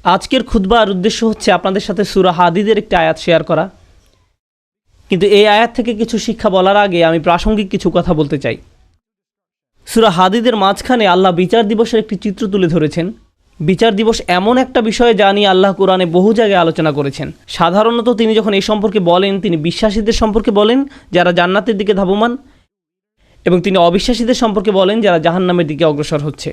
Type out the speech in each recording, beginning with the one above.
আজকের খুতবার উদ্দেশ্য হচ্ছে আপনাদের সাথে সূরা হাদীদের একটি আয়াত শেয়ার করা। কিন্তু এই আয়াত থেকে কিছু শিক্ষা বলার আগে আমি প্রাসঙ্গিক কিছু কথা বলতে চাই। সূরা হাদীদের মাঝখানে আল্লাহ বিচার দিবসের একটি চিত্র তুলে ধরেছেন। বিচার দিবস এমন একটা বিষয় যা নিয়ে আল্লাহ কোরআনে বহু জায়গায় আলোচনা করেছেন। সাধারণত তিনি যখন এই সম্পর্কে বলেন, তিনি বিশ্বাসীদের সম্পর্কে বলেন যারা জান্নাতের দিকে ধাবমান, এবং তিনি অবিশ্বাসীদের সম্পর্কে বলেন যারা জাহান্নামের দিকে অগ্রসর হচ্ছে।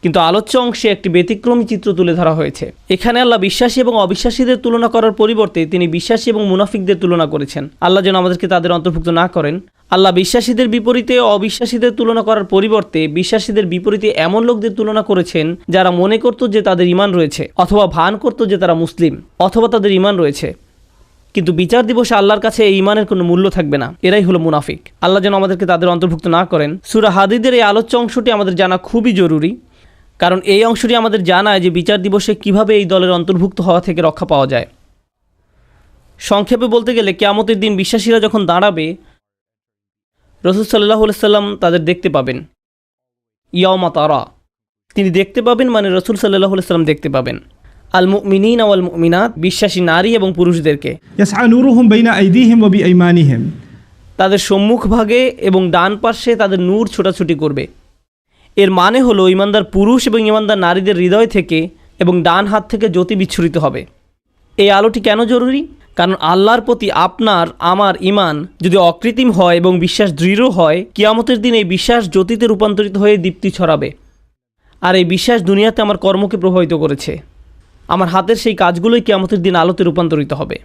কিন্তু আলোচ্য অংশে একটি ব্যতিক্রমী চিত্র তুলে ধরা হয়েছে। এখানে আল্লাহ বিশ্বাসী এবং অবিশ্বাসীদের তুলনা করার পরিবর্তে তিনি বিশ্বাসী এবং মুনাফিকদের তুলনা করেছেন। আল্লাহ যেন আমাদেরকে তাদের অন্তর্ভুক্ত না করেন। আল্লাহ বিশ্বাসীদের বিপরীতে অবিশ্বাসীদের তুলনা করার পরিবর্তে বিশ্বাসীদের বিপরীতে এমন লোকদের তুলনা করেছেন যারা মনে করত যে তাদের ঈমান রয়েছে, অথবা ভান করত যে তারা মুসলিম, অথবা তাদের ঈমান রয়েছে, কিন্তু বিচার দিবসে আল্লাহর কাছে এই ঈমানের কোনো মূল্য থাকবে না। এরাই হলো মুনাফিক। আল্লাহ যেন আমাদেরকে তাদের অন্তর্ভুক্ত না করেন। সূরা হাদীদের এই আলোচ্য অংশটি আমাদের জানা খুবই জরুরি, কারণ এই অংশটি আমাদের জানায় যে বিচার দিবসে কিভাবে এই দলের অন্তর্ভুক্ত হওয়া থেকে রক্ষা পাওয়া যায়। সংক্ষেপে বলতে গেলে কিয়ামতের দিন বিশ্বাসীরা যখন দাঁড়াবে, রাসূল সাল্লাল্লাহু আলাইহি সাল্লাম তাদের দেখতে পাবেন। ইয়াউমা তারা, তিনি দেখতে পাবেন মানে রাসূল সাল্লাল্লাহু আলাইহি সাল্লাম দেখতে পাবেন আল মুমিনিনা ওয়াল মুমিনাত, বিশ্বাসী নারী এবং পুরুষদেরকে। ইয়াসআ নূরুহুম বাইনা আইদিহিম ওয়া বিআইমানিহিম, তাদের সম্মুখভাগে এবং ডান পাশে তাদের নূর ছোটাছুটি করবে। এর মানে হলো ঈমানদার পুরুষ এবং ঈমানদার নারীদের হৃদয় থেকে এবং ডান হাত থেকে জ্যোতি বিচ্ছুরিত হবে। এই আলোটি কেন জরুরি? কারণ আল্লাহর প্রতি আপনার আমার ঈমান যদি অকৃত্রিম হয় এবং বিশ্বাস দৃঢ় হয়, কিয়ামতের দিন এই বিশ্বাস জ্যোতিতে রূপান্তরিত হয়ে দীপ্তি ছড়াবে। আর এই বিশ্বাস দুনিয়াতে আমার কর্মকে প্রভাবিত করেছে। আমার হাতের সেই কাজগুলোই কিয়ামতের দিন আলোতে রূপান্তরিত হবে।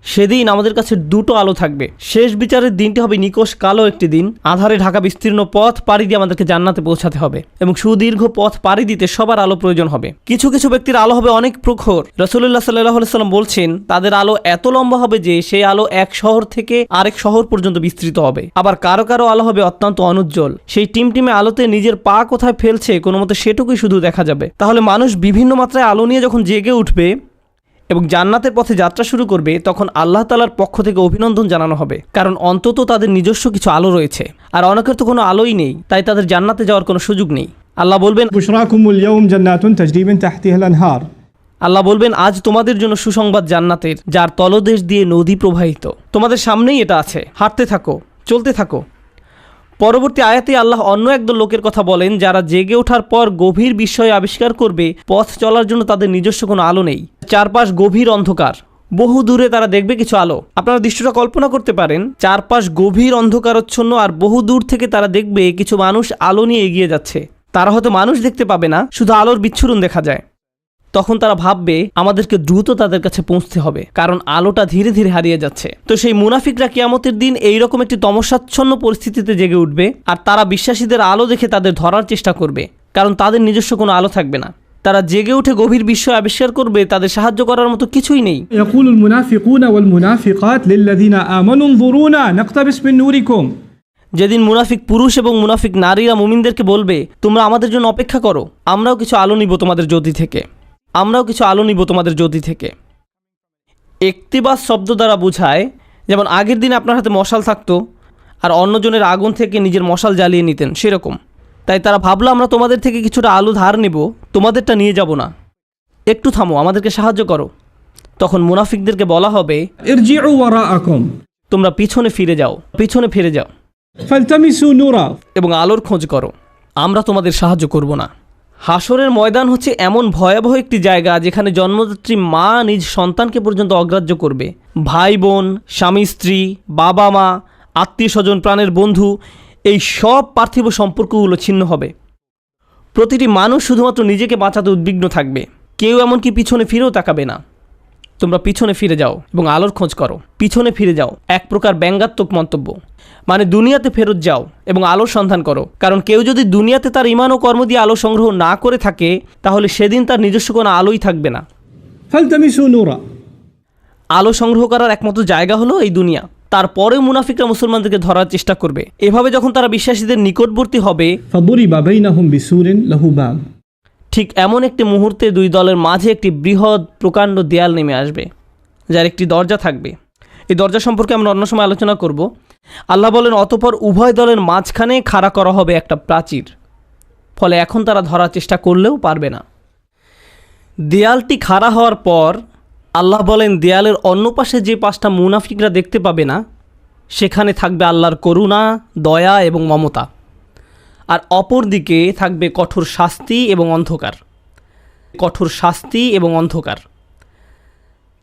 সেদিন আমাদের কাছে দুটো আলো থাকবে। শেষ বিচারের দিনটি হবে নিকষ কালো একটি দিন। আধারে ঢাকা বিস্তীর্ণ পথ পাড়ি দিয়ে আমাদেরকে জান্নাতে পৌঁছাতে হবে, এবং সুদীর্ঘ পথ পাড়ি দিতে সবার আলো প্রয়োজন হবে। কিছু কিছু ব্যক্তির আলো হবে অনেক প্রখর। রাসূলুল্লাহ সাল্লাল্লাহু আলাইহি সাল্লাম বলছেন তাদের আলো এত লম্বা হবে যে সেই আলো এক শহর থেকে আরেক শহর পর্যন্ত বিস্তৃত হবে। আবার কারো কারো আলো হবে অত্যন্ত অনুজ্জ্বল। সেই টিমটিমে আলোতে নিজের পা কোথায় ফেলছে কোনো মতে সেটুকুই শুধু দেখা যাবে। তাহলে মানুষ বিভিন্ন মাত্রায় আলো নিয়ে যখন জেগে উঠবে এবং জান্নাতের পথে যাত্রা শুরু করবে, তখন আল্লাহ তাআলার পক্ষ থেকে অভিনন্দন জানানো হবে, কারণ অন্তত তাদের নিজস্ব কিছু আলো রয়েছে। আর অনেকের তো কোনো আলোই নেই, তাই তাদের জান্নাতে যাওয়ার কোনো সুযোগ নেই। আল্লাহ বলবেন, বুশরাকুমুল ইয়াউম জান্নাতুন তাজরি মিন তাহতিহাল আনহার, আল্লাহ বলবেন আজ তোমাদের জন্য সুসংবাদ জান্নাতের, যার তলদেশ দিয়ে নদী প্রবাহিত। তোমাদের সামনেই এটা আছে, হাঁটতে থাকো, চলতে থাকো। পরবর্তী আয়াতে আল্লাহ অন্য একদল লোকের কথা বলেন যারা জেগে ওঠার পর গভীর বিস্ময় আবিষ্কার করবে পথ চলার জন্য তাদের নিজস্ব কোনো আলো নেই। চারপাশ গভীর অন্ধকার, বহু দূরে তারা দেখবে কিছু আলো। আপনারা দৃশ্যটা কল্পনা করতে পারেন, চারপাশ গভীর অন্ধকারচ্ছন্ন, আর বহু দূর থেকে তারা দেখবে কিছু মানুষ আলো নিয়ে এগিয়ে যাচ্ছে। তারা হয়তো মানুষ দেখতে পাবে না, শুধু আলোর বিচ্ছুরণ দেখা যায়। তখন তারা ভাববে আমাদেরকে দ্রুত তাদের কাছে পৌঁছতে হবে, কারণ আলোটা ধীরে ধীরে হারিয়ে যাচ্ছে। তো সেই মুনাফিকরা কিয়ামতের দিন এইরকম একটি তমসাচ্ছন্ন পরিস্থিতিতে জেগে উঠবে, আর তারা বিশ্বাসীদের আলো দেখে তাদের ধরার চেষ্টা করবে, কারণ তাদের নিজস্ব কোনো আলো থাকবে না। তারা জেগে উঠে গভীর বিস্ময় আবিষ্কার করবে তাদের সাহায্য করার মতো কিছুই নেই। ইয়াকুলুল মুনাফিকুনা ওয়াল মুনাফিকাত লিল্লাযিনা আমানু নযুরুনা নাকতাবিস মিন নূরিকুম, যেদিন মুনাফিক পুরুষ এবং মুনাফিক নারীরা মুমিনদেরকে বলবে তোমরা আমাদের জন্য অপেক্ষা করো, আমরাও কিছু আলো নিব তোমাদের জ্যোতি থেকে, আমরাও কিছু আলো নিব তোমাদের জ্যোতি থেকে। ইকতিবাস শব্দ দ্বারা বোঝায়, যেমন আগের দিন আপনার হাতে মশাল থাকতো আর অন্যজনের আগুন থেকে নিজের মশাল জ্বালিয়ে নিতেন, সেরকম। তাই তারা ভাবলো আমরা তোমাদের থেকে কিছুটা আলো ধার নেব, তোমাদেরটা নিয়ে যাব না, একটু থামো, আমাদেরকে সাহায্য করো। তখন মুনাফিকদেরকে বলা হবে ইরজিউ ওয়ারাআকুম, তোমরা পিছনে ফিরে যাও, পিছনে ফিরে যাও ফালতামিসু নূরা, এবং আলোর খোঁজ করো, আমরা তোমাদের সাহায্য করব না। হাসরের ময়দান হচ্ছে এমন ভয়াবহ একটি জায়গা যেখানে জন্মদাত্রী মা নিজ সন্তানকে পর্যন্ত অগ্রাহ্য করবে। ভাই বোন, স্বামী স্ত্রী, বাবা মা, আত্মীয় স্বজন, প্রাণের বন্ধু, এই সব পার্থিব সম্পর্কগুলো ছিন্ন হবে। প্রতিটি মানুষ শুধুমাত্র নিজেকে বাঁচাতে উদ্বিগ্ন থাকবে, কেউ এমনকি পিছনে ফিরেও তাকাবে না। তোমরা পিছনে ফিরে যাও এবং আলোর খোঁজ করো, পিছনে ফিরে যাও এক প্রকার ব্যঙ্গাত্মক মন্তব্য, মানে দুনিয়াতে ফেরত যাও এবং আলোর সন্ধান করো। কারণ কেউ যদি দুনিয়াতে তার ঈমান ও কর্ম দিয়ে আলো সংগ্রহ না করে থাকে, তাহলে সেদিন তার নিজস্ব কোনো আলোই থাকবে না। ফালতামিসু নূরা, আলো সংগ্রহ করার একমাত্র জায়গা হলো এই দুনিয়া। তারপরে মুনাফিকরা মুসলমানদেরকে ধরার চেষ্টা করবে। এভাবে যখন তারা বিশ্বাসীদের নিকটবর্তী হবে, ফাদুরিবা বাইনাহুম বিসুরিন লাহু বাব, ঠিক এমন একটি মুহূর্তে দুই দলের মাঝে একটি বৃহৎ প্রকাণ্ড দেয়াল নেমে আসবে, যার একটি দরজা থাকবে। এই দরজা সম্পর্কে আমরা অন্য সময় আলোচনা করব। আল্লাহ বলেন অতঃপর উভয় দলের মাঝখানে খাড়া করা হবে একটা প্রাচীর, ফলে এখন তারা ধরার চেষ্টা করলেও পারবে না। দেয়ালটি খাড়া হওয়ার পর আল্লাহ বলেন দেয়ালের অন্য পাশে যে 5টা মুনাফিকরা দেখতে পাবে না সেখানে থাকবে আল্লাহর করুণা, দয়া এবং মমতা, আর অপর দিকে থাকবে কঠোর শাস্তি এবং অন্ধকার। কঠোর শাস্তি এবং অন্ধকার।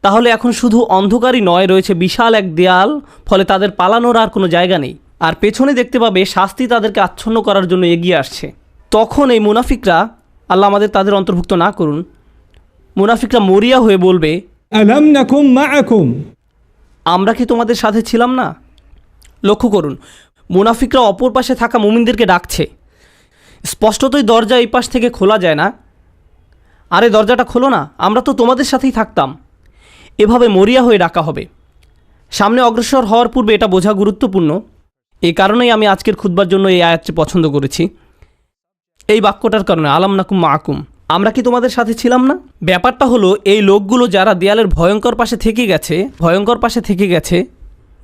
তাহলে এখন শুধু অন্ধকারই নয়, রয়েছে বিশাল এক দেয়াল, ফলে তাদের পালানোর আর কোনো জায়গা নেই। আর পেছনে দেখতে পাবে শাস্তি তাদেরকে আচ্ছন্ন করার জন্য এগিয়ে আসছে। তখন এই মুনাফিকরা, আল্লাহ আমাদের তাদের অন্তর্ভুক্ত না করুন, মুনাফিকরা মরিয়া হয়ে বলবে, ألم نكن معكم আমরা কি তোমাদের সাথে ছিলাম না? লক্ষ্য করুন, মুনাফিকরা অপর পাশে থাকা মুমিনদেরকে ডাকছে। স্পষ্টতই দরজা এই পাশ থেকে খোলা যায় না। আরে দরজাটা খোলো না, আমরা তো তোমাদের সাথেই থাকতাম। এভাবে মরিয়া হয়ে ডাকা হবে। সামনে অগ্রসর হওয়ার পূর্বে এটা বোঝা গুরুত্বপূর্ণ। এই কারণেই আমি আজকের খুতবার জন্য এই আয়াতটি পছন্দ করেছি। এই বাক্যটার কারণে, আলাম নাকুম মাকুম, আমরা কি তোমাদের সাথে ছিলাম না? ব্যাপারটা হলো, এই লোকগুলো যারা দেয়ালের ভয়ঙ্কর পাশে থেকে গেছে,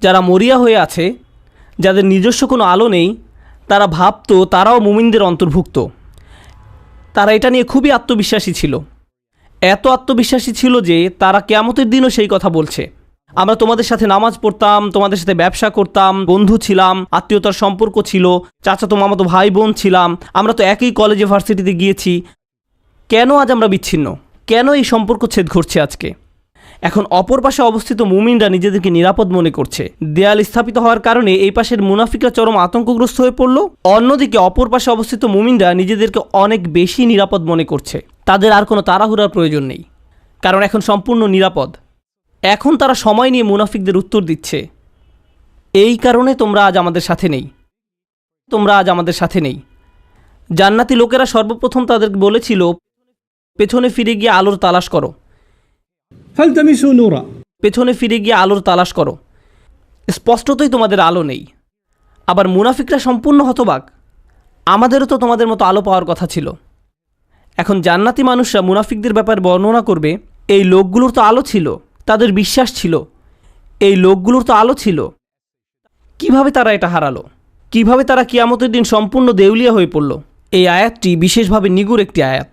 যারা মরিয়া হয়ে আছে, যাদের নিজস্ব কোনো আলো নেই, তারা ভাবতো তারাও মুমিনদের অন্তর্ভুক্ত। তারা এটা নিয়ে খুবই আত্মবিশ্বাসী ছিল। এত আত্মবিশ্বাসী ছিল যে তারা কিয়ামতের দিনও সেই কথা বলছে, আমরা তোমাদের সাথে নামাজ পড়তাম, তোমাদের সাথে ব্যবসা করতাম, বন্ধু ছিলাম, আত্মীয়তার সম্পর্ক ছিল, চাচাতো মামাতো ভাই বোন ছিলাম, আমরা তো একই কলেজে ভার্সিটিতে গিয়েছি। কেন আজ আমরা বিচ্ছিন্ন? কেন এই সম্পর্ক ছেদ ঘটছে আজকে? এখন অপর পাশে অবস্থিত মুমিনরা নিজেদেরকে নিরাপদ মনে করছে। দেয়াল স্থাপিত হওয়ার কারণে এই পাশের মুনাফিকরা চরম আতঙ্কগ্রস্ত হয়ে পড়ল। অন্যদিকে অপর পাশে অবস্থিত মুমিনরা নিজেদেরকে অনেক বেশি নিরাপদ মনে করছে। তাদের আর কোনো তাড়াহুড়ার প্রয়োজন নেই, কারণ এখন সম্পূর্ণ নিরাপদ। এখন তারা সময় নিয়ে মুনাফিকদের উত্তর দিচ্ছে, এই কারণে তোমরা আজ আমাদের সাথে নেই। জান্নাতি লোকেরা সর্বপ্রথম তাদেরকে বলেছিল, পেছনে ফিরে গিয়ে আলোর তালাশ করো, فالتمسوا نورا পেছনে ফিরে গিয়ে আলোর তালাশ করো। স্পষ্টতই তোমাদের আলো নেই। আবার মুনাফিকরা সম্পূর্ণ হতবাক, আমাদেরও তো তোমাদের মতো আলো পাওয়ার কথা ছিল। এখন জান্নাতি মানুষরা মুনাফিকদের ব্যাপারে বর্ণনা করবে, এই লোকগুলোর তো আলো ছিল, তাদের বিশ্বাস ছিল, এই লোকগুলোর তো আলো ছিল, কিভাবে তারা এটা হারালো? কিভাবে তারা কিয়ামতের দিন সম্পূর্ণ দেউলিয়া হয়ে পড়ল? এই আয়াতটি বিশেষভাবে নিগুড় একটি আয়াত।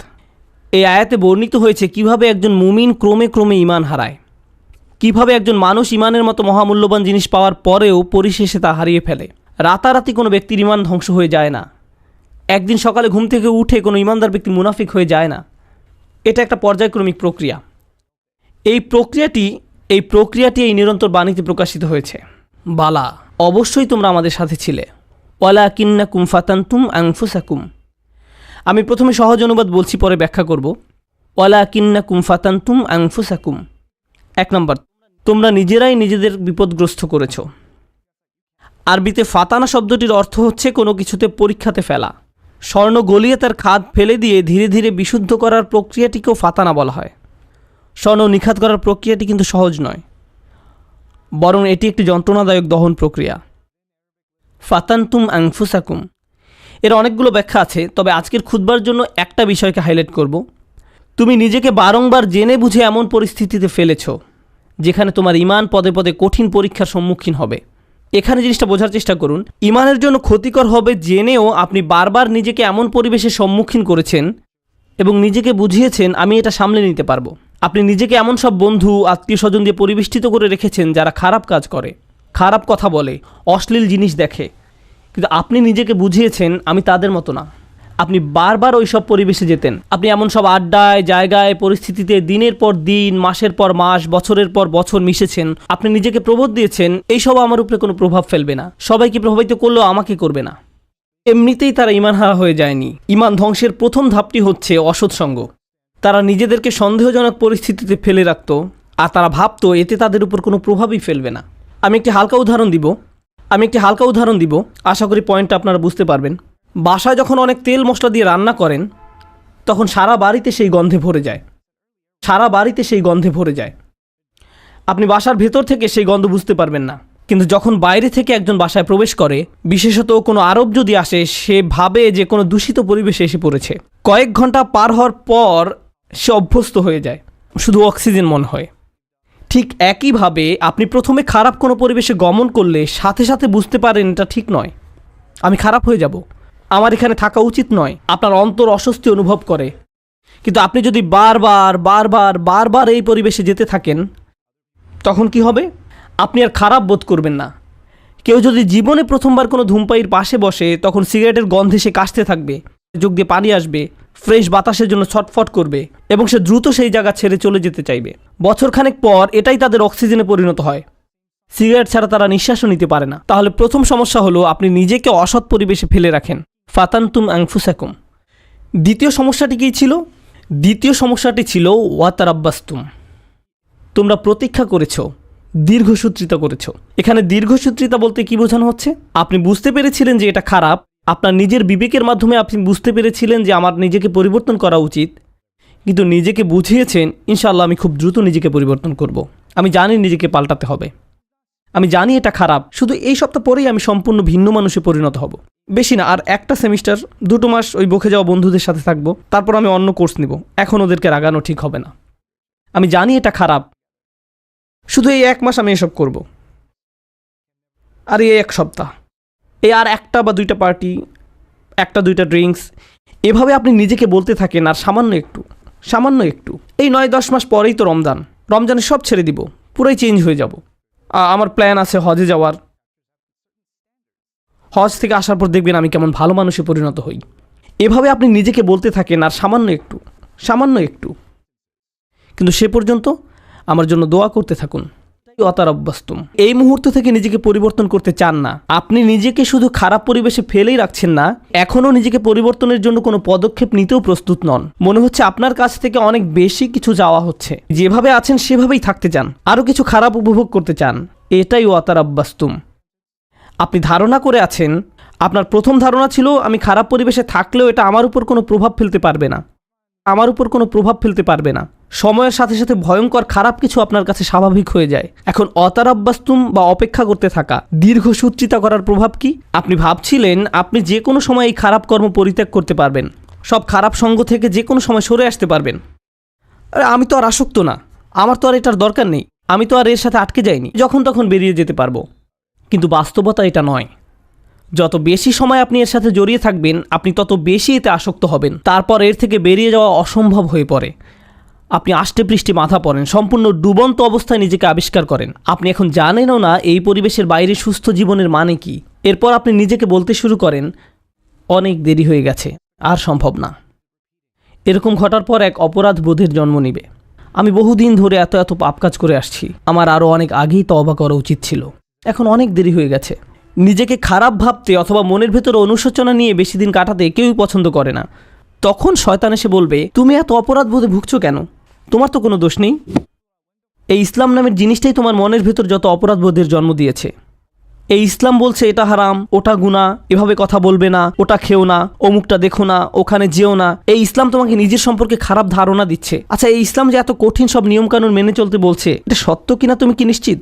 এই আয়াতে বর্ণিত হয়েছে কিভাবে একজন মুমিন ক্রমে ক্রমে ঈমান হারায়, কিভাবে একজন মানুষ ঈমানের মতো মহামূল্যবান জিনিস পাওয়ার পরেও পরিশেষে তা হারিয়ে ফেলে। রাতারাতি কোনো ব্যক্তির ঈমান ধ্বংস হয়ে যায় না। একদিন সকালে ঘুম থেকে উঠে কোনো ঈমানদার ব্যক্তি মুনাফিক হয়ে যায় না। এটা একটা পর্যায়ক্রমিক প্রক্রিয়া। এই প্রক্রিয়াটি এই নিরন্তর বাণীতে প্রকাশিত হয়েছে, বালা, অবশ্যই তোমরা আমাদের সাথে ছিলে, ওয়ালাকিন্নাকুম ফাতানতুম আনফুসাকুম। আমি প্রথমে সহজ অনুবাদ বলছি, পরে ব্যাখ্যা করব। ওয়ালাকিন্নাকুম ফাতানতুম আনফুসাকুম। 1 নম্বর, তোমরা নিজেরাই নিজেদের বিপদগ্রস্ত করেছ। আরবিতে ফাতানা শব্দটির অর্থ হচ্ছে কোনো কিছুতে পরীক্ষাতে ফেলা। স্বর্ণ গলিয়ে তার খাদ ফেলে দিয়ে ধীরে ধীরে বিশুদ্ধ করার প্রক্রিয়াটিকেও ফাতানা বলা হয়। স্বর্ণ নিখাত করার প্রক্রিয়াটি কিন্তু সহজ নয়, বরং এটি একটি যন্ত্রণাদায়ক দহন প্রক্রিয়া। ফাতানতুম আনফুসাকুম এর অনেকগুলো ব্যাখ্যা আছে, তবে আজকের খুতবার জন্য একটা বিষয়কে হাইলাইট করব। তুমি নিজেকে বারংবার জেনে বুঝে এমন পরিস্থিতিতে ফেলেছ যেখানে তোমার ঈমান পদে পদে কঠিন পরীক্ষার সম্মুখীন হবে। এখানে জিনিসটা বোঝার চেষ্টা করুন, ঈমানের জন্য ক্ষতিকর হবে জেনেও আপনি বারবার নিজেকে এমন পরিবেশের সম্মুখীন করেছেন এবং নিজেকে বুঝিয়েছেন আমি এটা সামলে নিতে পারবো। আপনি নিজেকে এমন সব বন্ধু, আত্মীয় স্বজন দিয়ে পরিবেষ্টিত করে রেখেছেন যারা খারাপ কাজ করে, খারাপ কথা বলে, অশ্লীল জিনিস দেখে, কিন্তু আপনি নিজেকে বুঝিয়েছেন আমি তাদের মতো না। আপনি বারবার ওই সব পরিবেশে যেতেন। আপনি এমন সব আড্ডায়, জায়গায়, পরিস্থিতিতে দিনের পর দিন, মাসের পর মাস, বছরের পর বছর মিশেছেন। আপনি নিজেকে প্রবোধ দিয়েছেন এইসব আমার উপরে কোনো প্রভাব ফেলবে না, সবাইকে প্রভাবিত করলেও আমাকে করবে না। এমনিতেই তারা ঈমান হারা হয়ে যায়নি। ঈমান ধ্বংসের প্রথম ধাপটি হচ্ছে অসৎসঙ্গ। তারা নিজেদেরকে সন্দেহজনক পরিস্থিতিতে ফেলে রাখত, আর তারা ভাবতো এতে তাদের উপর কোনো প্রভাবই ফেলবে না। আমি একটি হালকা উদাহরণ দিব, আশা করি পয়েন্টটা আপনারা বুঝতে পারবেন। বাসায় যখন অনেক তেল মশলা দিয়ে রান্না করেন, তখন সারা বাড়িতে সেই গন্ধে ভরে যায়। আপনি বাসার ভেতর থেকে সেই গন্ধ বুঝতে পারবেন না, কিন্তু যখন বাইরে থেকে একজন বাসায় প্রবেশ করে, বিশেষত কোনো আরব যদি আসে, সে ভাবে যে কোনো দূষিত পরিবেশে এসে পড়েছে। কয়েক ঘন্টা পার হওয়ার পর সে অভ্যস্ত হয়ে যায়, শুধু অক্সিজেন মনে হয়। ঠিক একইভাবে আপনি প্রথমে খারাপ কোনো পরিবেশে গমন করলে সাথে সাথে বুঝতে পারেন এটা ঠিক নয়, আমি খারাপ হয়ে যাব, আমার এখানে থাকা উচিত নয়। আপনার অন্তর অস্বস্তি অনুভব করে, কিন্তু আপনি যদি বারবার বারবার বারবার এই পরিবেশে যেতে থাকেন, তখন কি হবে? আপনি আর খারাপ বোধ করবেন না। কেউ যদি জীবনে প্রথমবার কোনো ধূমপায়ীর পাশে বসে, তখন সিগারেটের গন্ধে সে কাশতে থাকবে, চোখ দিয়ে পানি আসবে, ফ্রেশ বাতাসের জন্য ছটফট করবে এবং সে দ্রুত সেই জায়গা ছেড়ে চলে যেতে চাইবে। বছরখানেক পর এটাই তাদের অক্সিজেনে পরিণত হয়। সিগারেট ছাড়া তারা নিঃশ্বাসও নিতে পারে না। তাহলে প্রথম সমস্যা হলো আপনি নিজেকে অসৎ পরিবেশে ফেলে রাখেন। ফাতান্তুম আনফুসাকুম। দ্বিতীয় সমস্যাটি কী ছিল? দ্বিতীয় সমস্যাটি ছিল ওয়াতারাব্বাস্তুম। তোমরা প্রতীক্ষা করেছ, দীর্ঘসূত্রিতা করেছ। এখানে দীর্ঘসূত্রিতা বলতে কি বোঝানো হচ্ছে? আপনি বুঝতে পেরেছিলেন যে এটা খারাপ, আপনার নিজের বিবেকের মাধ্যমে আপনি বুঝতে পেরেছিলেন যে আমার নিজেকে পরিবর্তন করা উচিত, কিন্তু নিজেকে বুঝিয়েছেন ইনশাআল্লাহ আমি খুব দ্রুত নিজেকে পরিবর্তন করব। আমি জানি নিজেকে পাল্টাতে হবে, আমি জানি এটা খারাপ, শুধু এই সপ্তাহ পরেই আমি সম্পূর্ণ ভিন্ন মানুষে পরিণত হব। বেশি না, আর একটা সেমিস্টার 2 মাস ওই বকে যাওয়া বন্ধুদের সাথে থাকবো, তারপর আমি অন্য কোর্স নিব। এখন ওদেরকে রাগানো ঠিক হবে না। আমি জানি এটা খারাপ, শুধু এই 1 মাস আমি এসব করব। আর এই 1 সপ্তাহ, এই আর 1টা বা 2টা পার্টি, 1টা 2টা ড্রিঙ্কস, এভাবে আপনি নিজেকে বলতে থাকেন। আর সামান্য একটু এই 9-10 মাস পরেই তো রমজানে সব ছেড়ে দিব, পুরাই চেঞ্জ হয়ে যাব। আমার প্ল্যান আছে হজে যাওয়ার। হজ থেকে আসার পর দেখবেন আমি কেমন ভালো মানুষে পরিণত হই। এভাবে আপনি নিজেকে বলতে থাকেন আর সামান্য একটু, কিন্তু সে পর্যন্ত আমার জন্য দোয়া করতে থাকুন। ওয়াতারাব্বাস্তুম। এই মুহূর্ত থেকে নিজেকে পরিবর্তন করতে চান না, আপনি নিজেকে শুধু খারাপ পরিবেশে ফেলেই রাখছেন না, এখনও নিজেকে পরিবর্তনের জন্য কোনো পদক্ষেপ নিতেও প্রস্তুত নন। মনে হচ্ছে আপনার কাছ থেকে অনেক বেশি কিছু চাওয়া হচ্ছে। যেভাবে আছেন সেভাবেই থাকতে চান, আরও কিছু খারাপ উপভোগ করতে চান। এটাই ওয়াতারাব্বাস্তুম। আপনি ধারণা করে আছেন, আপনার প্রথম ধারণা ছিল আমি খারাপ পরিবেশে থাকলেও এটা আমার উপর কোনো প্রভাব ফেলতে পারবে না। সময়ের সাথে সাথে ভয়ঙ্কর খারাপ কিছু আপনার কাছে স্বাভাবিক হয়ে যায়। এখন অতারাব্বাস্তুম বা অপেক্ষা করতে থাকা, দীর্ঘসূত্রিতা করার প্রভাব কি? আপনি ভাবছিলেন আপনি যে কোনো সময় এই খারাপ কর্ম পরিত্যাগ করতে পারবেন, সব খারাপ সঙ্গ থেকে যে কোনো সময় সরে আসতে পারবেন। আরে আমি তো আর আসক্ত না, আমার তো আর এটার দরকার নেই, আমি তো আর এর সাথে আটকে যাইনি, যখন তখন বেরিয়ে যেতে পারবো। কিন্তু বাস্তবতা এটা নয়। যত বেশি সময় আপনি এর সাথে জড়িয়ে থাকবেন, আপনি তত বেশি এতে আসক্ত হবেন। তারপর এর থেকে বেরিয়ে যাওয়া অসম্ভব হয়ে পড়ে। আপনি আষ্টেপৃষ্ঠে মাথা পড়েন, সম্পূর্ণ ডুবন্ত অবস্থায় নিজেকে আবিষ্কার করেন। আপনি এখন জানেনও না এই পরিবেশের বাইরে সুস্থ জীবনের মানে কি। এরপর আপনি নিজেকে বলতে শুরু করেন, অনেক দেরি হয়ে গেছে, আর সম্ভব না। এরকম ঘটার পর এক অপরাধ বোধের জন্ম নিবে। আমি বহুদিন ধরে এত পাপ কাজ করে আসছি, আমার আরও অনেক আগেই তওবা করা উচিত ছিল, এখন অনেক দেরি হয়ে গেছে। নিজেকে খারাপ ভাবতে অথবা মনের ভেতরে অনুশোচনা নিয়ে বেশি দিন কাটাতে কেউই পছন্দ করে না। তখন শয়তান এসে বলবে, তুমি এত অপরাধ বোধে ভুগছো কেন? তোমার তো কোনো দোষ নেই। এই ইসলাম নামের জিনিসটাই তোমার মনের ভেতর যত অপরাধ বোধের জন্ম দিয়েছে। এই ইসলাম বলছে এটা হারাম, ওটা গুনাহ, এভাবে কথা বলবে না, ওটা খেও না, অমুকটা দেখো না, ওখানে যেও না। এই ইসলাম তোমাকে নিজের সম্পর্কে খারাপ ধারণা দিচ্ছে। আচ্ছা, এই ইসলাম যে এত কঠিন সব নিয়মকানুন মেনে চলতে বলছে, এটা সত্য কিনা তুমি কি নিশ্চিত?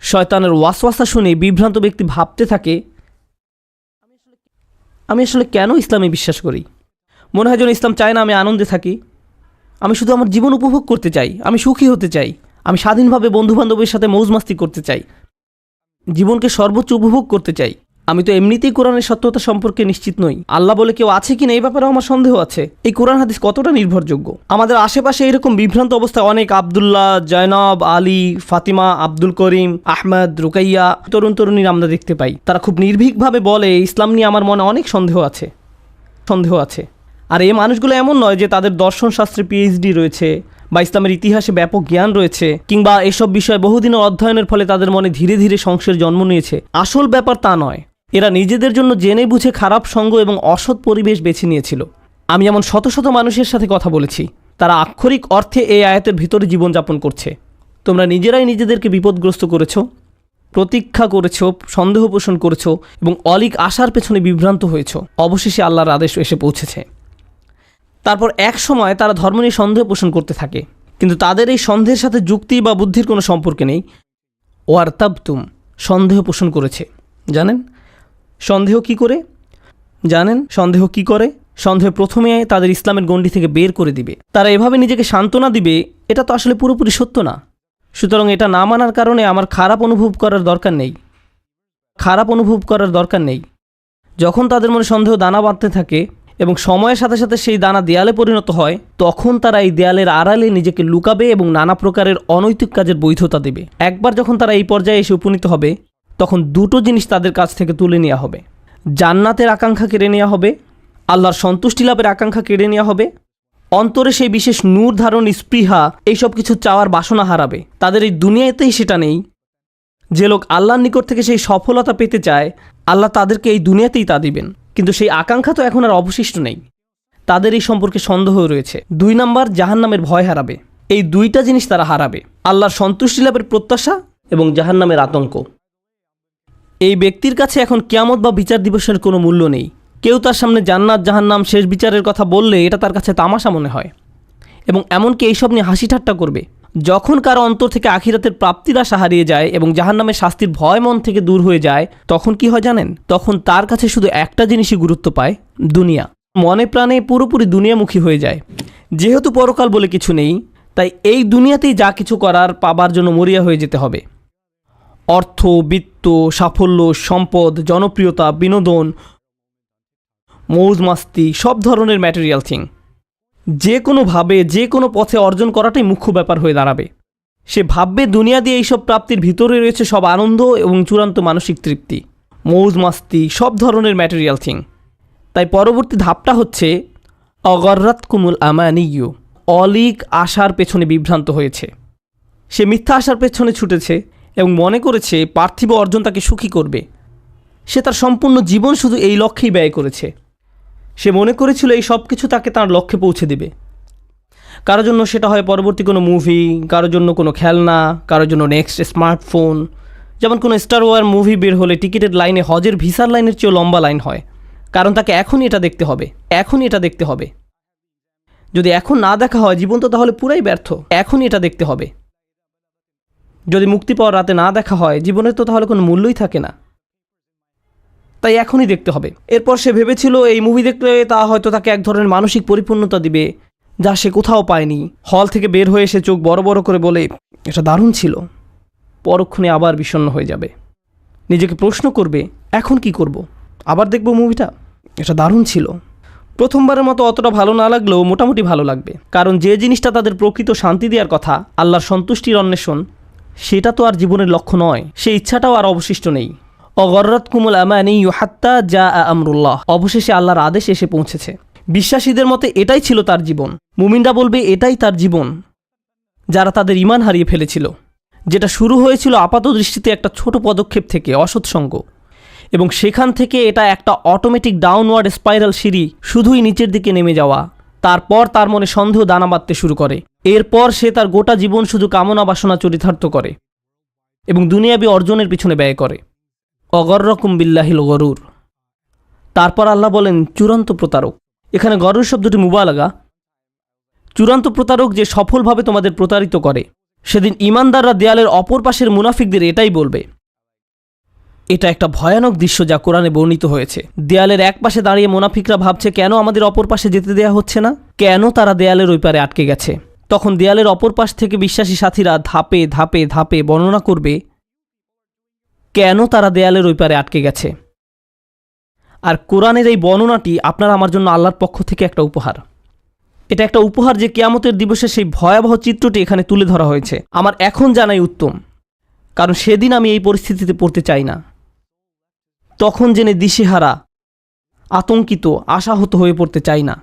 শয়তানের ওয়াসওয়াসা শুনে বিভ্রান্ত ব্যক্তি ভাবতে থাকে, আমি আসলে কেন ইসলামে বিশ্বাস করি? মনে হয় যেন ইসলাম চায় না আমি আনন্দে থাকি। আমি শুধু আমার জীবন উপভোগ করতে চাই, আমি সুখী হতে চাই, আমি স্বাধীনভাবে বন্ধুবান্ধবের সাথে মৌজ মাস্তি করতে চাই, জীবনকে সর্বোচ্চ উপভোগ করতে চাই। আমি তো এমনিতেই কোরআনের সত্যতা সম্পর্কে নিশ্চিত নই। আল্লাহ বলে কেউ আছে কিনা এই ব্যাপারেও আমার সন্দেহ আছে। এই কোরআন হাদিস কতটা নির্ভরযোগ্য? আমাদের আশেপাশে এরকম বিভ্রান্ত অবস্থায় অনেক আবদুল্লাহ, জয়নব, আলী, ফাতিমা, আব্দুল করিম, আহমেদ, রুকাইয়া তরুণ তরুণীর আমরা দেখতে পাই। তারা খুব নির্ভীকভাবে বলে ইসলাম নিয়ে আমার মনে অনেক সন্দেহ আছে। আর এই মানুষগুলো এমন নয় যে তাদের দর্শনশাস্ত্রে পিএইচডি রয়েছে বা ইসলামের ইতিহাসে ব্যাপক জ্ঞান রয়েছে, কিংবা এসব বিষয়ে বহুদিনের অধ্যয়নের ফলে তাদের মনে ধীরে ধীরে সংশয়ের জন্ম নিয়েছে। আসল ব্যাপার তা নয়। এরা নিজেদের জন্য জেনে বুঝে খারাপ সঙ্গ এবং অসৎ পরিবেশ বেছে নিয়েছিল। আমি এমন শত শত মানুষের সাথে কথা বলেছি, তারা আক্ষরিক অর্থে এই আয়াতের ভিতরে জীবনযাপন করছে। তোমরা নিজেরাই নিজেদেরকে বিপদগ্রস্ত করেছো, প্রতীক্ষা করেছো, সন্দেহ পোষণ করেছো এবং অলিক আশার পেছনে বিভ্রান্ত হয়েছ। অবশেষে আল্লাহর আদেশ এসে পৌঁছেছে। তারপর এক সময় তারা ধর্ম নিয়ে সন্দেহ পোষণ করতে থাকে, কিন্তু তাদের এই সন্দেহের সাথে যুক্তি বা বুদ্ধির কোনো সম্পর্ক নেই। ওয়ারতাবতুম, সন্দেহ পোষণ করেছে। জানেন সন্দেহ কি করে? সন্দেহ প্রথমে তাদের ইসলামের গণ্ডি থেকে বের করে দিবে। তারা এভাবে নিজেকে সান্ত্বনা দিবে, এটা তো আসলে পুরোপুরি সত্য না, সুতরাং এটা না মানার কারণে আমার খারাপ অনুভব করার দরকার নেই। যখন তাদের মনে সন্দেহ দানা বাঁধতে থাকে এবং সময়ের সাথে সাথে সেই দানা দেয়ালে পরিণত হয়, তখন তারা এই দেয়ালের আড়ালে নিজেকে লুকাবে এবং নানা প্রকারের অনৈতিক কাজের বৈধতা দেবে। একবার যখন তারা এই পর্যায়ে এসে উপনীত হবে, তখন দুটো জিনিস তাদের কাছ থেকে তুলে নেওয়া হবে। জান্নাতের আকাঙ্ক্ষা কেড়ে নেওয়া হবে, আল্লাহর সন্তুষ্টি লাভের আকাঙ্ক্ষা কেড়ে নেওয়া হবে, অন্তরে সেই বিশেষ নূর ধারণ, স্পৃহা, এইসব কিছু চাওয়ার বাসনা হারাবে। তাদের এই দুনিয়াতেই সেটা নেই। যে লোক আল্লাহর নিকট থেকে সেই সফলতা পেতে চায়, আল্লাহ তাদেরকে এই দুনিয়াতেই তা দিবেন, কিন্তু সেই আকাঙ্ক্ষা তো এখন আর অবশিষ্ট নেই। তাদের এই সম্পর্কে সন্দেহ রয়েছে। 2 নাম্বার, জাহান্নামের ভয় হারাবে। এই দুইটা জিনিস তারা হারাবে, আল্লাহর সন্তুষ্টি লাভের প্রত্যাশা এবং জাহান্নামের আতঙ্ক। এই ব্যক্তির কাছে এখন কিয়ামত বা বিচার দিবসের কোনো মূল্য নেই। কেউ তার সামনে জান্নাত, জাহান্নাম, শেষ বিচারের কথা বললে এটা তার কাছে তামাশা মনে হয় এবং এমনকি এইসব নিয়ে হাসি ঠাট্টা করবে। যখন কারো অন্তর থেকে আখিরাতের প্রাপ্তির আশা হারিয়ে যায় এবং জাহান্নামের শাস্তির ভয় মন থেকে দূর হয়ে যায়, তখন কি হয় জানেন? তখন তার কাছে শুধু একটা জিনিসই গুরুত্ব পায়, দুনিয়া। মনে প্রাণে পুরোপুরি দুনিয়ামুখী হয়ে যায়। যেহেতু পরকাল বলে কিছু নেই, তাই এই দুনিয়াতেই যা কিছু করার পাবার জন্য মরিয়া হয়ে যেতে হবে। অর্থ, বিত্ত, সাফল্য, সম্পদ, জনপ্রিয়তা, বিনোদন, মৌজ মাস্তি, সব ধরনের ম্যাটেরিয়াল থিং যে কোনোভাবে যে কোনো পথে অর্জন করাটাই মুখ্য ব্যাপার হয়ে দাঁড়াবে। সে ভাববে দুনিয়া দিয়ে এইসব প্রাপ্তির ভিতরে রয়েছে সব আনন্দ এবং চূড়ান্ত মানসিক তৃপ্তি, মৌজ মাস্তি, সব ধরনের ম্যাটেরিয়াল থিং। তাই পরবর্তী ধাপটা হচ্ছে অগর্রাতকুমুল আমানিয়্যু, অলিক আশার পেছনে বিভ্রান্ত হয়েছে। সে মিথ্যা আশার পেছনে ছুটেছে এবং মনে করেছে পার্থিব অর্জন তাকে সুখী করবে। সে তার সম্পূর্ণ জীবন শুধু এই লক্ষ্যেই ব্যয় করেছে। সে মনে করেছিল এই সব কিছু তাকে তার লক্ষ্যে পৌঁছে দেবে। কারোর জন্য সেটা হয় পরবর্তী কোনো মুভি, কারোর জন্য কোনো খেলনা, কারোর জন্য নেক্সট স্মার্টফোন। যেমন কোনো স্টার ওয়ার মুভি বের হলে টিকিটের লাইনে হজের ভিসার লাইনের চেয়েও লম্বা লাইন হয়, কারণ তাকে এখনই এটা দেখতে হবে, এখনই এটা দেখতে হবে। যদি এখন না দেখা হয়, জীবন তো তাহলে পুরাই ব্যর্থ। এখনই এটা দেখতে হবে। যদি মুক্তি পাওয়ার রাতে না দেখা হয়, জীবনের তো তাহলে কোনো মূল্যই থাকে না। তাই এখনই দেখতে হবে। এরপর সে ভেবেছিল এই মুভি দেখলে তা হয়তো তাকে এক ধরনের মানসিক পরিপূর্ণতা দিবে, যা সে কোথাও পায়নি। হল থেকে বের হয়ে এসে চোখ বড় বড় করে বলে, এটা দারুণ ছিল। পরক্ষণে আবার বিষণ্ণ হয়ে যাবে। নিজেকে প্রশ্ন করবে, এখন কি করব? আবার দেখব মুভিটা? এটা দারুণ ছিল। প্রথমবারের মতো অতটা ভালো না লাগলেও মোটামুটি ভালো লাগবে, কারণ যে জিনিসটা তাদের প্রকৃত শান্তি দেওয়ার কথা, আল্লাহর সন্তুষ্টির অন্বেষণ, সেটা তো আর জীবনের লক্ষ্য নয়। সেই ইচ্ছাটাও আর অবশিষ্ট নেই। অগর্রাতকুমুল আমানিয়্যু হাত্তা জাআ আমরুল্লাহ, অবশেষে আল্লাহর আদেশ এসে পৌঁছেছে। বিশ্বাসীদের মতে এটাই ছিল তার জীবন। মুমিনরা বলবে এটাই তার জীবন, যারা তাদের ঈমান হারিয়ে ফেলেছিল, যেটা শুরু হয়েছিল আপাত দৃষ্টিতে একটা ছোট পদক্ষেপ থেকে, অসৎসঙ্গ, এবং সেখান থেকে এটা একটা অটোমেটিক ডাউনওয়ার্ড স্পাইরাল সিঁড়ি, শুধুই নিচের দিকে নেমে যাওয়া। তারপর তার মনে সন্দেহ দানা বাঁধতে শুরু করে। এরপর সে তার গোটা জীবন শুধু কামনা বাসনা চরিতার্থ করে এবং দুনিয়াবি অর্জনের পিছনে ব্যয় করে। অগররকুম বিল্লাহিল গরুর। তারপর আল্লাহ বলেন চূড়ান্ত প্রতারক। এখানে গরুর শব্দটি মুবালাগা। চূড়ান্ত প্রতারক যে সফলভাবে তোমাদের প্রতারিত করে। সেদিন ঈমানদাররা দেয়ালের অপর পাশের মুনাফিকদের এটাই বলবে। এটা একটা ভয়ানক দৃশ্য যা কোরআনে বর্ণিত হয়েছে। দেয়ালের এক পাশে দাঁড়িয়ে মুনাফিকরা ভাবছে, কেন আমাদের অপর পাশে যেতে দেয়া হচ্ছে না? কেন তারা দেয়ালের ওই পারে আটকে গেছে? তখন দেয়ালের অপর পাশ থেকে বিশ্বাসী সাথীরা ধাপে ধাপে ধাপে বর্ণনা করবে কেন তারা দেয়ালের ওই পারে আটকে গেছে। আর কোরআনের এই বর্ণনাটি আপনার আমার জন্য আল্লাহর পক্ষ থেকে একটা উপহার। এটা একটা উপহার যে কিয়ামতের দিবসে সেই ভয়াবহ চিত্রটি এখানে তুলে ধরা হয়েছে। আমার এখন জানাই উত্তম, কারণ সেদিন আমি এই পরিস্থিতিতে পড়তে চাই না। তখন জেনে দিশেহারা, আতঙ্কিত, আশাহত হয়ে পড়তে চাই না।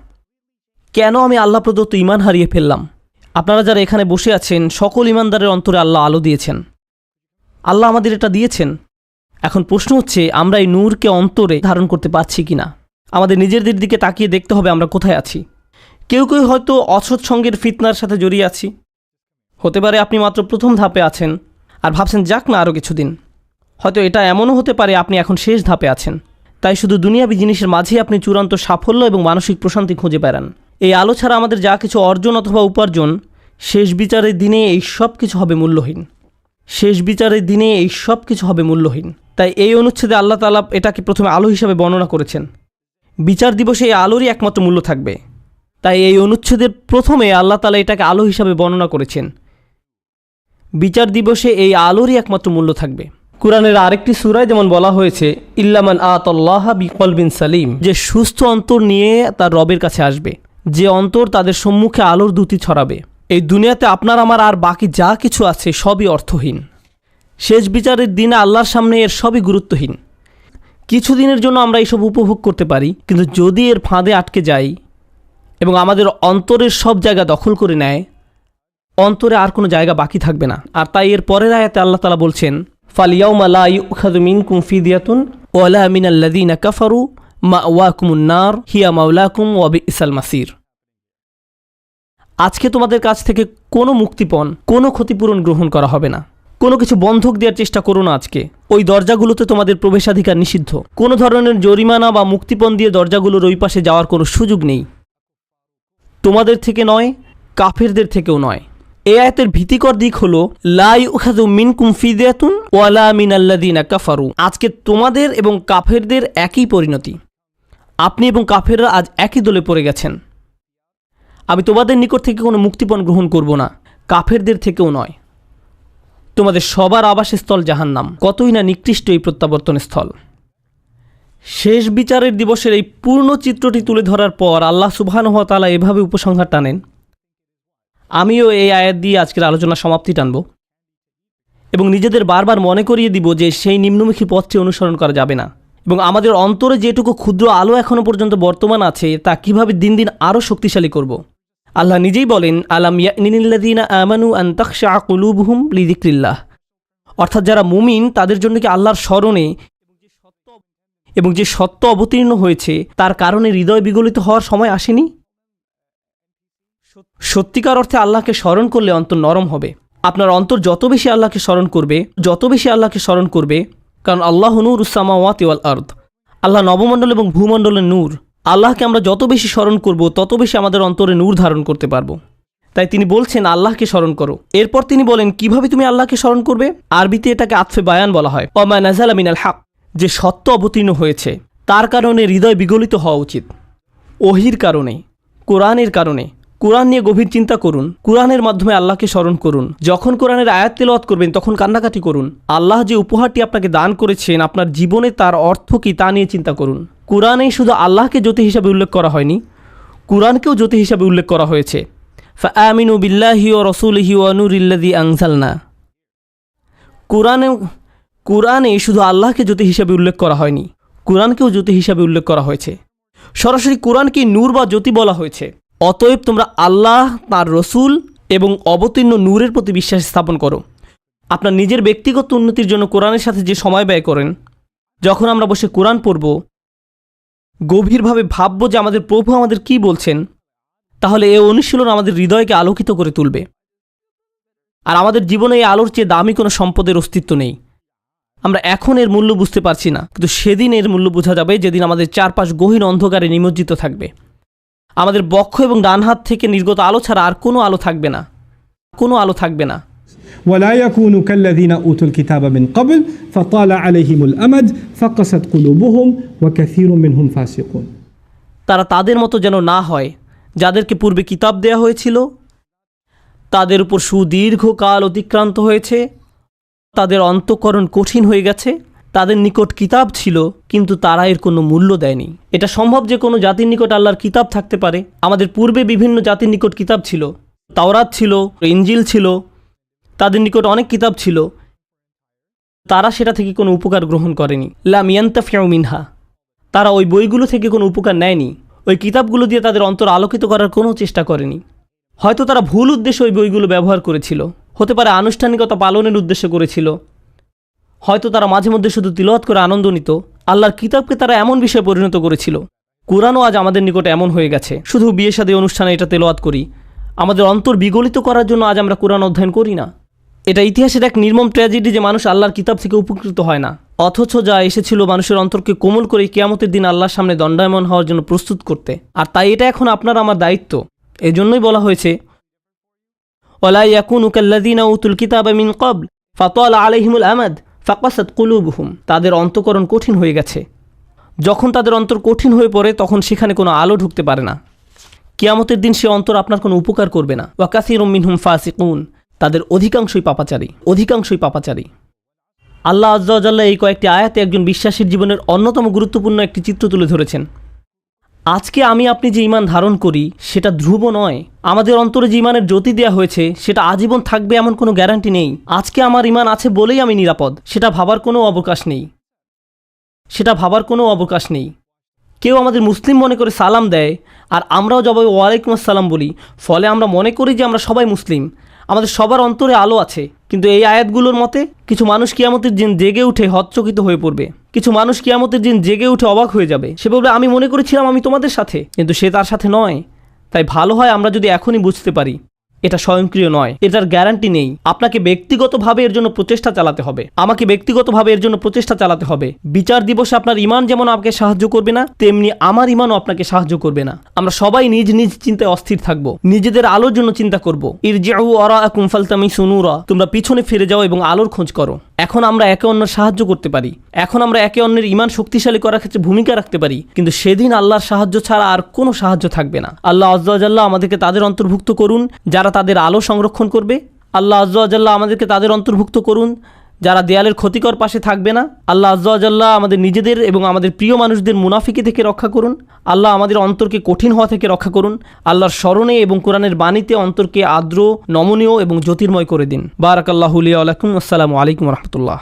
কেন আমি আল্লাহ প্রদত্ত ঈমান হারিয়ে ফেললাম? আপনারা যারা এখানে বসে আছেন, সকল ঈমানদারের অন্তরে আল্লাহ আলো দিয়েছেন। আল্লাহ আমাদের এটা দিয়েছেন। এখন প্রশ্ন হচ্ছে, আমরা এই নূরকে অন্তরে ধারণ করতে পারছি কিনা। আমাদের নিজেদের দিকে তাকিয়ে দেখতে হবে আমরা কোথায় আছি। কেউ কেউ হয়তো অসৎ সঙ্গের ফিতনার সাথে জড়িয়ে আছি। হতে পারে আপনি মাত্র প্রথম ধাপে আছেন আর ভাবছেন যাক না আরও কিছুদিন। হয়তো এটা এমনও হতে পারে আপনি এখন শেষ ধাপে আছেন। তাই শুধু দুনিয়াবি জিনিসের মাঝেই আপনি চূড়ান্ত সাফল্য এবং মানসিক প্রশান্তি খুঁজে বেড়ান। এই আলো ছাড়া আমাদের যা কিছু অর্জন অথবা উপার্জন, শেষ বিচারের দিনে এই সব কিছু হবে মূল্যহীন। শেষ বিচারের দিনে এই সব কিছু হবে মূল্যহীন। তাই এই অনুচ্ছেদে আল্লাহ তাআলা এটাকে প্রথমে আলো হিসাবে বর্ণনা করেছেন। বিচার দিবসে এই আলোরই একমাত্র মূল্য থাকবে। তাই এই অনুচ্ছেদের প্রথমে আল্লাহ তাআলা এটাকে আলো হিসাবে বর্ণনা করেছেন। বিচার দিবসে এই আলোরই একমাত্র মূল্য থাকবে। কুরআনের আরেকটি সূরায় যেমন বলা হয়েছে ইল্লামান আতাল্লাহা বিকলবিন সালিম, যে সুস্থ অন্তর নিয়ে তার রবের কাছে আসবে, যে অন্তর তাদের সম্মুখে আলোর দ্যুতি ছড়াবে। এই দুনিয়াতে আপনার আমার আর বাকি যা কিছু আছে সবই অর্থহীন। শেষ বিচারের দিনে আল্লাহর সামনে এর সবই গুরুত্বহীন। কিছুদিনের জন্য আমরা এইসব উপভোগ করতে পারি, কিন্তু যদি এর ফাঁদে আটকে যাই এবং আমাদের অন্তরের সব জায়গা দখল করে নেয়, অন্তরে আর কোনো জায়গা বাকি থাকবে না। আর তাই এর পরের আয়াতে আল্লাহ তাআলা বলছেন ফালিয়াউমা লা ইউখাযু মিনকুম ফিদিয়াতুন ওয়ালা মিনাল্লাযীনা কাফারু মাওয়াকুমুন নার হিয়া মাওলাকুম ওয়া বিইসাল মাসির। আজকে তোমাদের কাছ থেকে কোনো মুক্তিপণ, কোনো ক্ষতিপূরণ গ্রহণ করা হবে না। কোনো কিছু বন্ধক দেওয়ার চেষ্টা করো না আজকে। ওই দরজাগুলোতে তোমাদের প্রবেশাধিকার নিষিদ্ধ। কোনো ধরনের জরিমানা বা মুক্তিপণ দিয়ে দরজাগুলোর ওই পাশে যাওয়ার কোনো সুযোগ নেই। তোমাদের থেকে নয়, কাফেরদের থেকেও নয়। এই আয়াতের ভীতিকর দিক হলো লা ইউখাযু মিনকুম ফিদিয়াতুন ওয়ালা মিনাল্লাযীনা কাফারু। আজকে তোমাদের এবং কাফেরদের একই পরিণতি। আপনি এবং কাফেররা আজ একই দলে পড়ে গেছেন। আমি তোমাদের নিকট থেকে কোনো মুক্তিপণ গ্রহণ করব না, কাফেরদের থেকেও নয়। তোমাদের সবার আবাসস্থল জাহান্নাম। কতই না নিকৃষ্ট এই প্রত্যাবর্তন স্থল। শেষ বিচারের দিবসের এই পূর্ণ চিত্রটি তুলে ধরার পর আল্লাহ সুবহানাহু ওয়া তাআলা এভাবে উপসংহার টানেন। আমিও এই আয়াত দিয়ে আজকের আলোচনা সমাপ্তি টানব এবং নিজেদের বারবার মনে করিয়ে দিব যে সেই নিম্নমুখী পথটি অনুসরণ করা যাবে না, এবং আমাদের অন্তরে যেটুকু ক্ষুদ্র আলো এখনও পর্যন্ত বর্তমান আছে তা কিভাবে দিন দিন আরও শক্তিশালী করব। আল্লাহ নিজেই বলেন আলাম ইয়ানিল্লাযীনা আমানু আন তাখশা কুলুবুহুম লিযিকরিল্লাহ, অর্থাৎ যারা মুমিন তাদের জন্য কি আল্লাহর স্মরণে এবং যে সত্য অবতীর্ণ হয়েছে তার কারণে হৃদয় বিগলিত হওয়ার সময় আসেনি? সত্যিকার অর্থে আল্লাহকে স্মরণ করলে অন্তর নরম হবে। আপনার অন্তর যত বেশি আল্লাহকে স্মরণ করবে, কারণ আল্লাহ নূরুস সামাওয়াতি ওয়াল আরদ, আল্লাহ নবমণ্ডল এবং ভূমণ্ডলের নূর। আল্লাহকে আমরা যত বেশি স্মরণ করব তত বেশি আমাদের অন্তরে নূর ধারণ করতে পারবো। তাই তিনি বলছেন আল্লাহকে স্মরণ করো। এরপর তিনি বলেন কিভাবে তুমি আল্লাহকে স্মরণ করবে। আরবিতে এটাকে আতফে বায়ান বলা হয়। ওমা নাযালা মিনাল হক, যে সত্য অবতীর্ণ হয়েছে তার কারণে হৃদয় বিগলিত হওয়া উচিত। ওহির কারণে, কোরআনের কারণে। কোরআন নিয়ে গভীর চিন্তা করুন, কোরআনের মাধ্যমে আল্লাহকে স্মরণ করুন। যখন কোরআনের আয়াত তেলাওয়াত করবেন তখন কান্নাকাটি করুন। আল্লাহ যে উপহারটি আপনাকে দান করেছেন আপনার জীবনে তার অর্থ কী তা নিয়ে চিন্তা করুন। কোরআনেই শুধু আল্লাহকে জ্যোতি হিসাবে উল্লেখ করা হয়নি, কোরআনকেও জ্যোতি হিসাবে উল্লেখ করা হয়েছে। ফাআমিনু বিল্লাহি ওয়া রাসূলিহি ওয়া নূরিল্লাযী আনজালনা। কোরআনে শুধু আল্লাহকে জ্যোতি হিসাবে উল্লেখ করা হয়নি, কোরআনকেও জ্যোতি হিসাবে উল্লেখ করা হয়েছে। সরাসরি কোরআনকে নূর বা জ্যোতি বলা হয়েছে। অতএব তোমরা আল্লাহ, তার রসুল এবং অবতীর্ণ নূরের প্রতি বিশ্বাস স্থাপন করো। আপনার নিজের ব্যক্তিগত উন্নতির জন্য কোরআনের সাথে যে সময় ব্যয় করেন, যখন আমরা বসে কোরআন পড়ব, গভীরভাবে ভাবব যে আমাদের প্রভু আমাদের কি বলছেন, তাহলে এই অনুশীলন আমাদের হৃদয়কে আলোকিত করে তুলবে। আর আমাদের জীবনে এই আলোর চেয়ে দামি কোনো সম্পদের অস্তিত্ব নেই। আমরা এখন এর মূল্য বুঝতে পারছি না, কিন্তু সেদিন এর মূল্য বোঝা যাবে যেদিন আমাদের চারপাশ গহীন অন্ধকারে নিমজ্জিত থাকবে। আমাদের বক্ষ এবং ডান হাত থেকে নির্গত আলো ছাড়া আর কোনো আলো থাকবে না, কোনো আলো থাকবে না। ولا يكونوا كالذين أوتوا الكتاب من قبل فطال عليهم الأمد فقست قلوبهم وكثير منهم فاسقون। তারা তাদের মতো যেন না হয় যাদেরকে পূর্বে কিতাব দেয়া হয়েছিল, তাদের উপর সুদীর্ঘকাল অতিক্রান্ত হয়েছে, তাদের অন্তঃকরণ কঠিন হয়ে গেছে। তাদের নিকট কিতাব ছিল কিন্তু তারা এর কোনো মূল্য দেয়নি। এটা সম্ভব যে কোনো জাতির নিকট আল্লাহর কিতাব থাকতে পারে। আমাদের পূর্বে বিভিন্ন জাতির নিকট কিতাব ছিল, তাওরাত ছিল, ইনজিল ছিল, তাদের নিকট অনেক কিতাব ছিল, তারা সেটা থেকে কোনো উপকার গ্রহণ করেনি। লাম ইয়ান্তাফিউ মিনহা, তারা ওই বইগুলো থেকে কোনো উপকার নেয়নি। ওই কিতাবগুলো দিয়ে তাদের অন্তর আলোকিত করার কোনো চেষ্টা করেনি। হয়তো তারা ভুল উদ্দেশ্যে ওই বইগুলো ব্যবহার করেছিল, হতে পারে আনুষ্ঠানিকতা পালনের উদ্দেশ্যে করেছিল, হয়তো তারা মাঝে মধ্যে শুধু তিলাওয়াত করে আনন্দ নিত। আল্লাহর কিতাবকে তারা এমন বিষয়ে পরিণত করেছিল। কোরআনও আজ আমাদের নিকট এমন হয়ে গেছে, শুধু বিয়ে শাদী অনুষ্ঠানে এটা তেলাওয়াত করি। আমাদের অন্তর বিগলিত করার জন্য আজ আমরা কোরআন অধ্যয়ন করি না। এটা ইতিহাসের এক নির্মম ট্র্যাজেডি যে মানুষ আল্লাহর কিতাব থেকে উপকৃত হয় না, অথচ যা এসেছিল মানুষের অন্তরকে কোমল করে কিয়ামতের দিন আল্লাহর সামনে দণ্ডায়মান হওয়ার জন্য প্রস্তুত করতে। আর তাই এটা এখন আপনার আমার দায়িত্ব। এজন্যই বলা হয়েছে ওয়ালা ইয়াকুনু কাল্লাযীনা উতুল কিতাবা মিন ক্বাবল ফাতালা আলাইহিমুল আমাদ ফাকাসাত কুলুবুহুম। তাদের অন্তঃকরণ কঠিন হয়ে গেছে। যখন তাদের অন্তর কঠিন হয়ে পড়ে তখন সেখানে কোনো আলো ঢুকতে পারে না। কিয়ামতের দিন সে অন্তর আপনার কোনো উপকার করবে না। ওয়া কাসীরুম মিনহুম ফাসিকুন, তাদের অধিকাংশই পাপাচারী। আল্লাহ আজ্জা ওয়া জাল্লা এই কয়েকটি আয়াতে একজন বিশ্বাসীর জীবনের অন্যতম গুরুত্বপূর্ণ একটি চিত্র তুলে ধরেছেন। আজকে আমি আপনি যে ঈমান ধারণ করি সেটা ধ্রুব নয়। আমাদের অন্তরে যে ঈমানের জ্যোতি দেওয়া হয়েছে সেটা আজীবন থাকবে এমন কোনো গ্যারান্টি নেই। আজকে আমার ঈমান আছে বলেই আমি নিরাপদ, সেটা ভাবার কোনো অবকাশ নেই। কেউ আমাদের মুসলিম মনে করে সালাম দেয় আর আমরাও জবাবে ওয়ালাইকুম আসসালাম বলি, ফলে আমরা মনে করি যে আমরা সবাই মুসলিম, আমাদের সবার অন্তরে আলো আছে। কিন্তু এই আয়াতগুলোর মতে কিছু মানুষ কিয়ামতের দিন জেগে উঠে হতচকিত হয়ে পড়বে, কিছু মানুষ কিয়ামতের দিন জেগে উঠে অবাক হয়ে যাবে। সে বলবে, আমি মনে করেছিলাম আমি তোমাদের সাথে, কিন্তু সে তার সাথে নয়। তাই ভালো হয় আমরা যদি এখনই বুঝতে পারি এটা স্বয়ংক্রিয় নয়, এটার গ্যারান্টি নেই। আপনাকে ব্যক্তিগতভাবে এর জন্য প্রচেষ্টা চালাতে হবে, আমাকে ব্যক্তিগতভাবে এর জন্য প্রচেষ্টা চালাতে হবে। বিচার দিবসে আপনার ঈমান যেমন আপনাকে সাহায্য করবে না, তেমনি আমার ঈমানও আপনাকে সাহায্য করবে না। আমরা সবাই নিজ নিজ চিন্তায় অস্থির থাকব, নিজেদের আলোর জন্য চিন্তা করব। ইরজিউ ওয়ারাআকুম ফালতামিসু নূরা, তোমরা পিছনে ফিরে যাও এবং আলোর খোঁজ করো। এখন আমরা একে অন্যের সাহায্য করতে পারি, এখন আমরা একে অন্যের ঈমান শক্তিশালী করার ক্ষেত্রে ভূমিকা রাখতে পারি, কিন্তু সেদিন আল্লাহর সাহায্য ছাড়া আর কোনো সাহায্য থাকবে না। আল্লাহ আজ্জা ওয়া জাল্লা আমাদেরকে তাদের অন্তর্ভুক্ত করুন যারা তাদের আলো সংরক্ষণ করবে। আল্লাহ আজ্জা ওয়া জাল্লা আমাদেরকে তাদের অন্তর্ভুক্ত করুন যারা দেয়ালের ক্ষতিকর পাশে থাকবে না। আল্লাহ আজ্জা ওয়া জাল্লা আমাদের নিজেদের এবং আমাদের প্রিয় মানুষদের মুনাফিকি থেকে রক্ষা করুন। আল্লাহ আমাদের অন্তরকে কঠিন হওয়া থেকে রক্ষা করুন। আল্লাহর স্মরণে এবং কোরআনের বাণীতে অন্তরকে আর্দ্র, নমনীয় এবং জ্যোতির্ময় করে দিন। বারাকাল্লাহু লি ওয়া লাকুম। আসসালামু আলাইকুম ওয়া রাহমাতুল্লাহ।